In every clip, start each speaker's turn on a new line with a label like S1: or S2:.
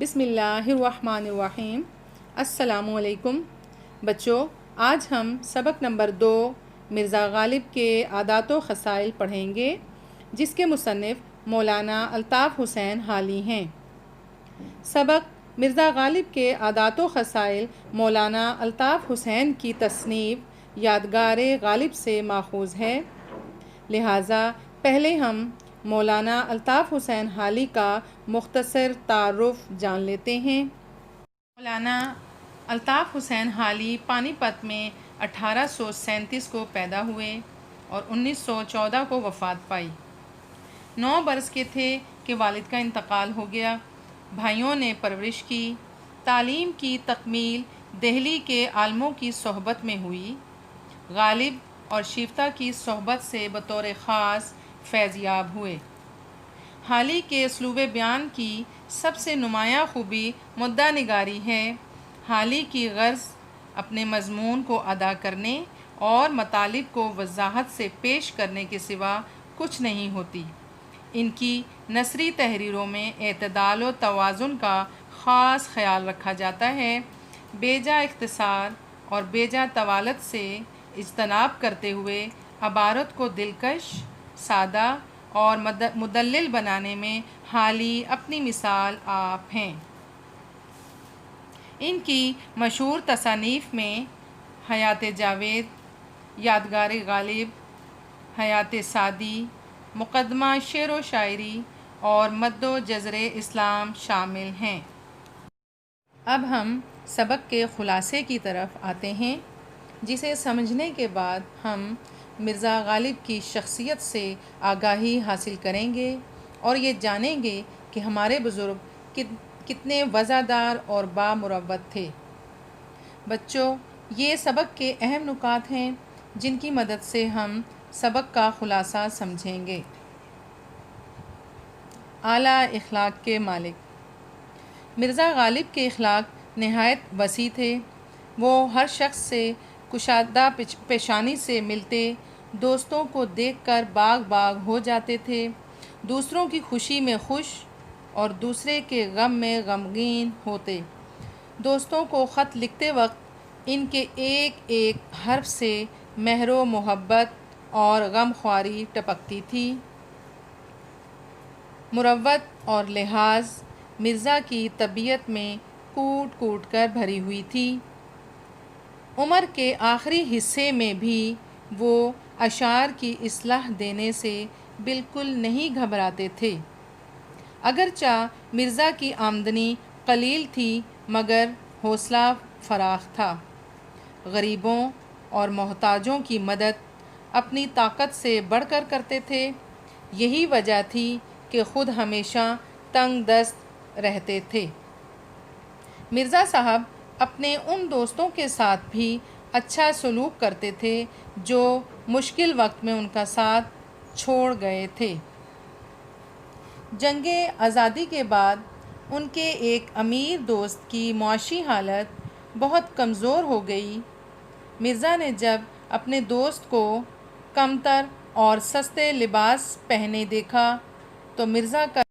S1: بسم اللہ الرحمن الرحیم۔ السلام علیکم بچوں، آج ہم سبق نمبر 2 مرزا غالب کے عادات و خصائل پڑھیں گے، جس کے مصنف مولانا الطاف حسین حالی ہیں۔ سبق مرزا غالب کے عادات و خصائل مولانا الطاف حسین کی تصنیف یادگار غالب سے ماخوذ ہے، لہٰذا پہلے ہم مولانا الطاف حسین حالی کا مختصر تعارف جان لیتے ہیں۔ مولانا الطاف حسین حالی پانی پت میں 1837 کو پیدا ہوئے اور 1914 کو وفات پائی۔ 9 برس کے تھے کہ والد کا انتقال ہو گیا۔ بھائیوں نے پرورش کی۔ تعلیم کی تکمیل دہلی کے عالموں کی صحبت میں ہوئی۔ غالب اور شیفتہ کی صحبت سے بطور خاص فیض یاب ہوئے۔ حالی کے اسلوب بیان کی سب سے نمایاں خوبی مدعا نگاری ہے۔ حالی کی غرض اپنے مضمون کو ادا کرنے اور مطالب کو وضاحت سے پیش کرنے کے سوا کچھ نہیں ہوتی۔ ان کی نثری تحریروں میں اعتدال و توازن کا خاص خیال رکھا جاتا ہے۔ بے جا اختصار اور بے جا طوالت سے اجتناب کرتے ہوئے عبارت کو دلکش، سادہ اور مدلل بنانے میں حالی اپنی مثال آپ ہیں۔ ان کی مشہور تصانیف میں حیات جاوید، یادگار غالب، حیات سعدی، مقدمہ شعر و شاعری اور مد و جزر اسلام شامل ہیں۔ اب ہم سبق کے خلاصے کی طرف آتے ہیں، جسے سمجھنے کے بعد ہم مرزا غالب کی شخصیت سے آگاہی حاصل کریں گے اور یہ جانیں گے کہ ہمارے بزرگ کتنے وزادار اور بامروت تھے۔ بچوں، یہ سبق کے اہم نکات ہیں جن کی مدد سے ہم سبق کا خلاصہ سمجھیں گے۔ اعلیٰ اخلاق کے مالک مرزا غالب کے اخلاق نہایت وسیع تھے۔ وہ ہر شخص سے کشادہ پیشانی سے ملتے، دوستوں کو دیکھ کر باغ باغ ہو جاتے تھے، دوسروں کی خوشی میں خوش اور دوسرے کے غم میں غمگین ہوتے۔ دوستوں کو خط لکھتے وقت ان کے ایک ایک حرف سے مہر و محبت اور غم خواری ٹپکتی تھی۔ مروت اور لحاظ مرزا کی طبیعت میں کوٹ کوٹ کر بھری ہوئی تھی۔ عمر کے آخری حصے میں بھی وہ اشعار کی اصلاح دینے سے بالکل نہیں گھبراتے تھے۔ اگرچہ مرزا کی آمدنی قلیل تھی مگر حوصلہ فراخ تھا۔ غریبوں اور محتاجوں کی مدد اپنی طاقت سے بڑھ کر کرتے تھے۔ یہی وجہ تھی کہ خود ہمیشہ تنگ دست رہتے تھے۔ مرزا صاحب اپنے ان دوستوں کے ساتھ بھی اچھا سلوک کرتے تھے جو مشکل وقت میں ان کا ساتھ چھوڑ گئے تھے۔ جنگ آزادی کے بعد ان کے ایک امیر دوست کی معاشی حالت بہت کمزور ہو گئی۔ مرزا نے جب اپنے دوست کو کمتر اور سستے لباس پہنے دیکھا تو مرزا کا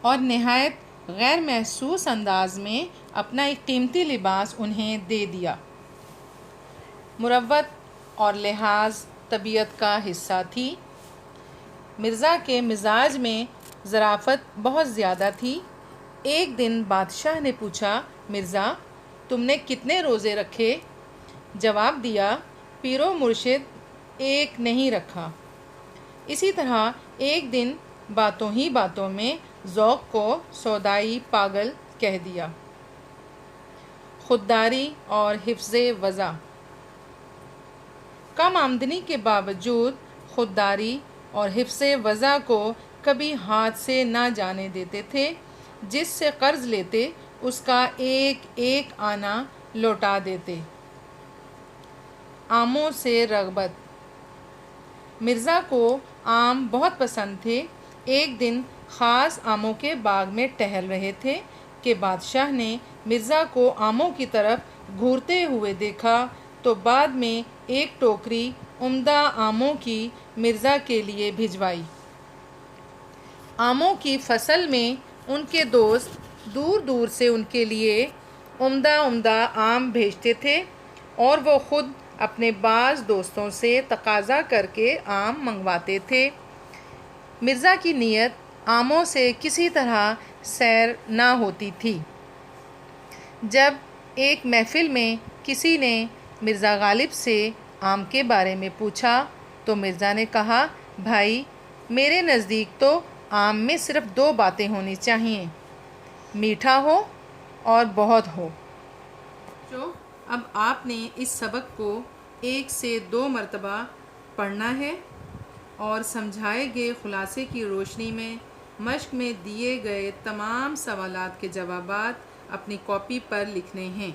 S1: اور نہایت غیر محسوس انداز میں اپنا ایک قیمتی لباس انہیں دے دیا۔ مروت اور لحاظ طبیعت کا حصہ تھی۔ مرزا کے مزاج میں ظرافت بہت زیادہ تھی۔ ایک دن بادشاہ نے پوچھا، مرزا تم نے کتنے روزے رکھے؟ جواب دیا، پیر و مرشد ایک نہیں رکھا۔ اسی طرح ایک دن باتوں ہی باتوں میں ذوق کو سودائی پاگل کہہ دیا۔ خودداری اور حفظ وضع کم آمدنی کے باوجود خودداری اور حفظ وضع کو کبھی ہاتھ سے نہ جانے دیتے تھے۔ جس سے قرض لیتے اس کا ایک ایک آنا لوٹا دیتے۔ آموں سے رغبت مرزا کو آم بہت پسند تھے۔ ایک دن خاص آموں کے باغ میں ٹہل رہے تھے کہ بادشاہ نے مرزا کو آموں کی طرف گھورتے ہوئے دیکھا تو بعد میں ایک ٹوکری عمدہ آموں کی مرزا کے لیے بھجوائی۔ آموں کی فصل میں ان کے دوست دور دور سے ان کے لیے عمدہ عمدہ آم بھیجتے تھے اور وہ خود اپنے بعض دوستوں سے تقاضا کر کے آم منگواتے تھے۔ مرزا کی نیت آموں سے کسی طرح سیر نہ ہوتی تھی۔ جب ایک محفل میں کسی نے مرزا غالب سے آم کے بارے میں پوچھا تو مرزا نے کہا، بھائی میرے نزدیک تو آم میں صرف 2 باتیں ہونی چاہیے، میٹھا ہو اور بہت ہو۔ تو اب آپ نے اس سبق کو 1 سے 2 مرتبہ پڑھنا ہے اور سمجھائے گئے خلاصے کی روشنی میں مشق میں دیے گئے تمام سوالات کے جوابات اپنی کاپی پر لکھنے ہیں۔